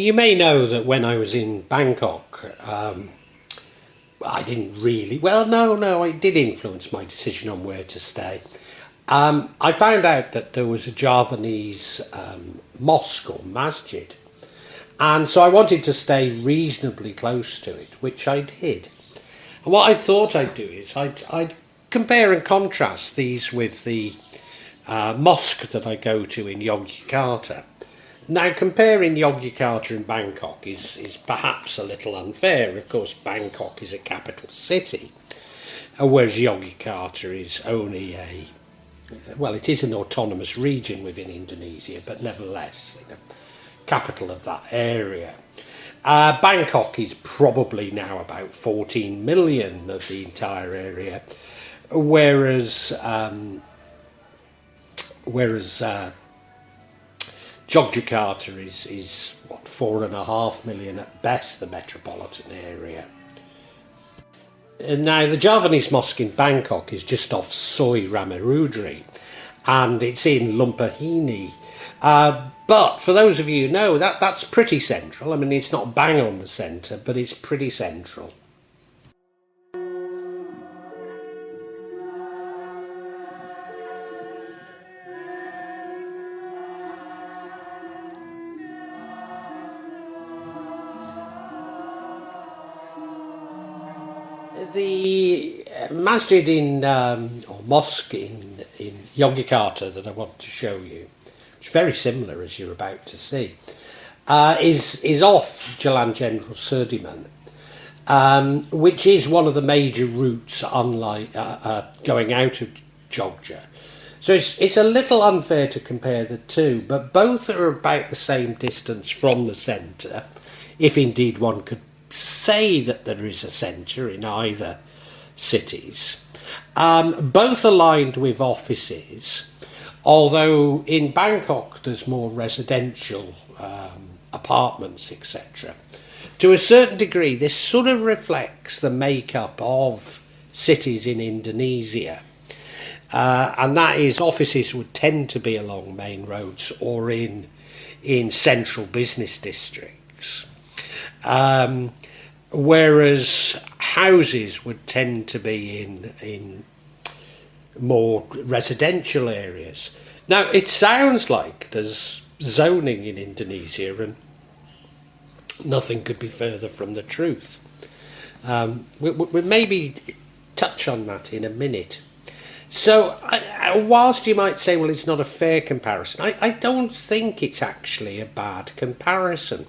You may know that when I was in Bangkok, I didn't really. Well, no, it did influence my decision on where to stay. I found out that there was a Javanese mosque or masjid, and so I wanted to stay reasonably close to it, which I did. And what I thought I'd do is I'd compare and contrast these with the mosque that I go to in Yogyakarta. Now, comparing Yogyakarta and Bangkok is perhaps a little unfair. Of course, Bangkok is a capital city, whereas Yogyakarta is only it is an autonomous region within Indonesia, but nevertheless, capital of that area. Bangkok is probably now about 14 million of the entire area, whereas Yogyakarta is what, 4.5 million at best, the metropolitan area. Now, the Javanese Mosque in Bangkok is just off Soi Ramarudri, and it's in Lumpurhini. But for those of you who know, that's pretty central. I mean, it's not bang on the centre, but it's pretty central. The masjid or mosque in Yogyakarta that I want to show you, which is very similar as you're about to see, is off Jalan Jenderal Sudirman, which is one of the major routes going out of Jogja. So it's a little unfair to compare the two, but both are about the same distance from the centre, if indeed one could say that there is a centre in either cities. Both aligned with offices, although in Bangkok there's more residential apartments, etc. To a certain degree, this sort of reflects the makeup of cities in Indonesia, and that is offices would tend to be along main roads or in central business districts. Whereas houses would tend to be in more residential areas. Now, it sounds like there's zoning in Indonesia, and nothing could be further from the truth. We'll maybe touch on that in a minute. So, whilst you might say, well, it's not a fair comparison, I don't think it's actually a bad comparison.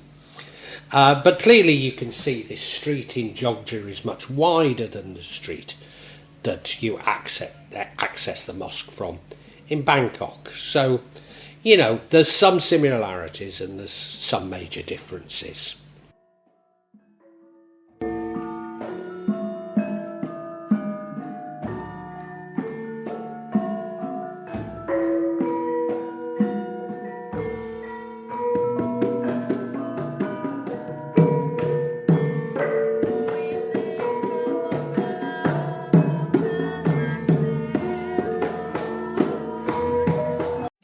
But clearly you can see this street in Jogja is much wider than the street that you access the mosque from in Bangkok. So, there's some similarities and there's some major differences.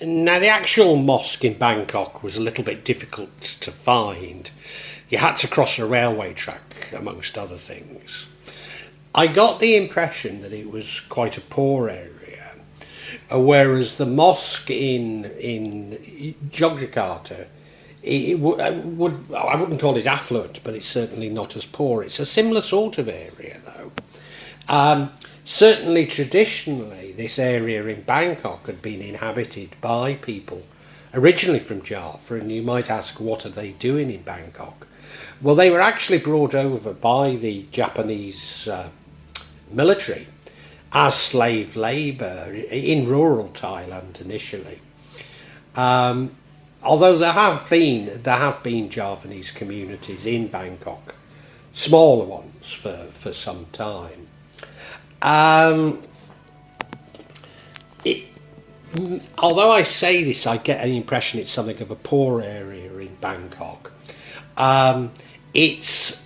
Now, the actual mosque in Bangkok was a little bit difficult to find. You had to cross a railway track, amongst other things. I got the impression that it was quite a poor area, whereas the mosque in Yogyakarta, I wouldn't call it affluent, but it's certainly not as poor. It's a similar sort of area, though. Certainly, traditionally, this area in Bangkok had been inhabited by people originally from Java, and you might ask, what are they doing in Bangkok? Well, they were actually brought over by the Japanese military as slave labour in rural Thailand initially. Although there have been Javanese communities in Bangkok, smaller ones for some time. Although I say this, I get an impression it's something of a poor area in Bangkok. It's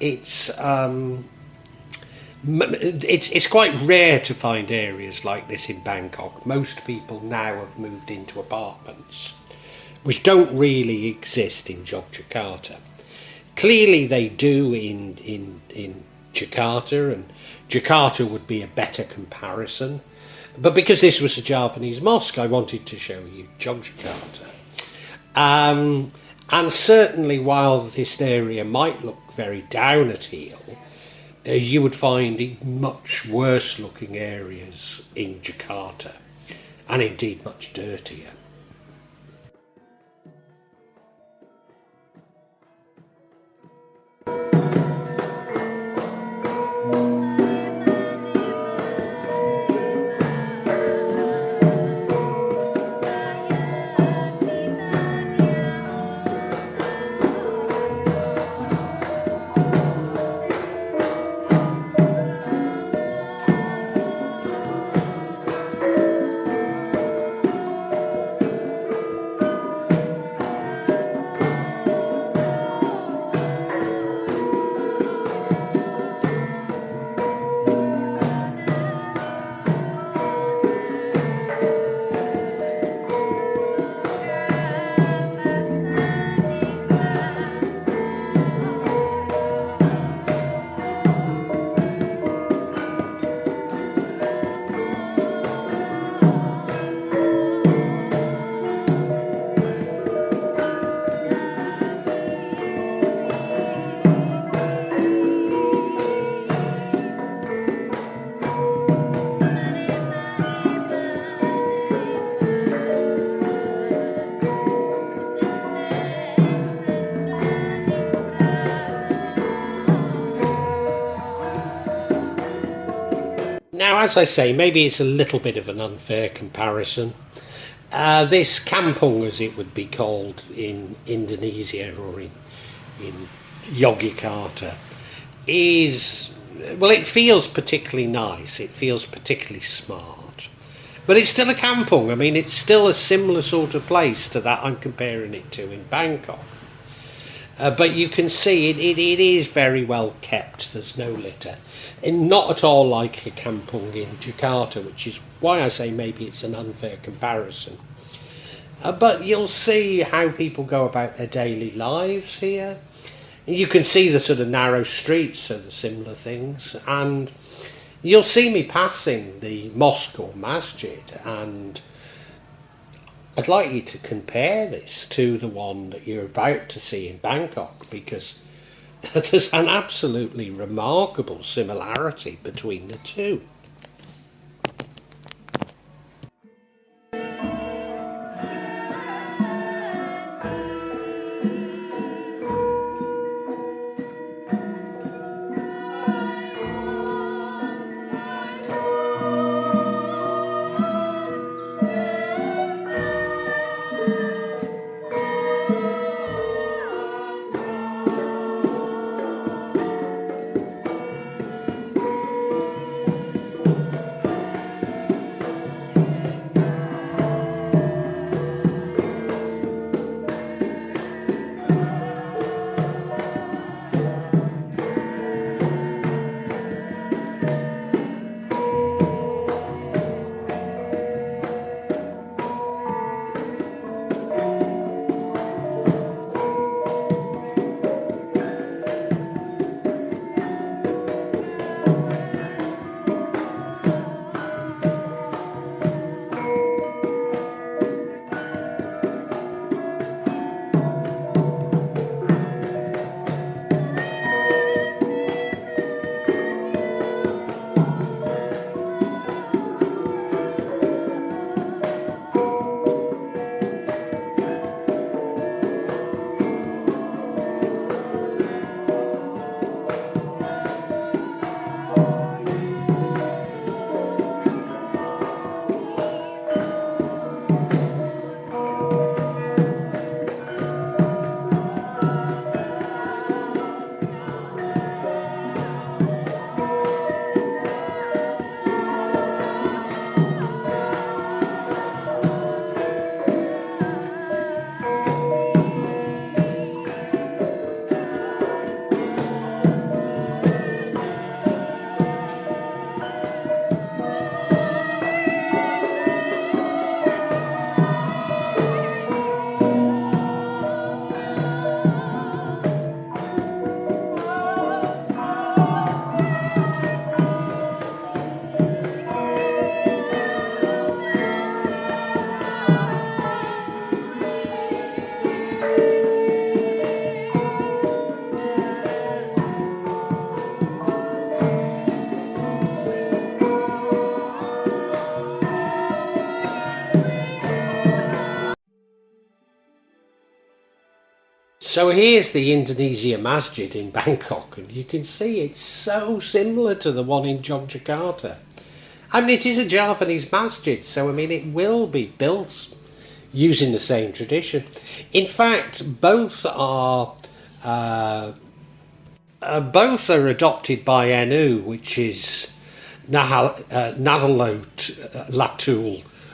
quite rare to find areas like this in Bangkok. Most people now have moved into apartments, which don't really exist in Yogyakarta. Clearly they do in Jakarta, and Jakarta would be a better comparison. But because this was a Javanese mosque, I wanted to show you Yogyakarta. And certainly, while this area might look very down at heel, you would find much worse looking areas in Jakarta, and indeed much dirtier. Now, as I say, maybe it's a little bit of an unfair comparison. This kampung, as it would be called in Indonesia or in Yogyakarta, is, well, it feels particularly nice, it feels particularly smart. But it's still a kampung. I mean, it's still a similar sort of place to that I'm comparing it to in Bangkok. But you can see it is very well kept. There's no litter. And not at all like a kampung in Jakarta, which is why I say maybe it's an unfair comparison. But you'll see how people go about their daily lives here. You can see the sort of narrow streets of the similar things. And you'll see me passing the mosque or masjid, and I'd like you to compare this to the one that you're about to see in Bangkok, because there's an absolutely remarkable similarity between the two. So here's the Indonesia Masjid in Bangkok, and you can see it's so similar to the one in Yogyakarta. I mean, it is a Javanese masjid, so I mean, it will be built using the same tradition. In fact, both are adopted by NU, which is Nahdlatul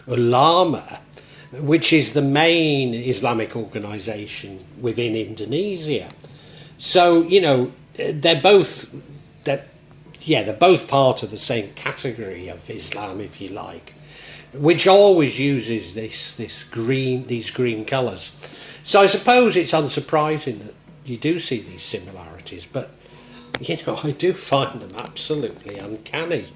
Ulama, which is the main Islamic organisation within Indonesia. So they're both part of the same category of Islam, if you like, which always uses these green colours. So I suppose it's unsurprising that you do see these similarities, but I do find them absolutely uncanny.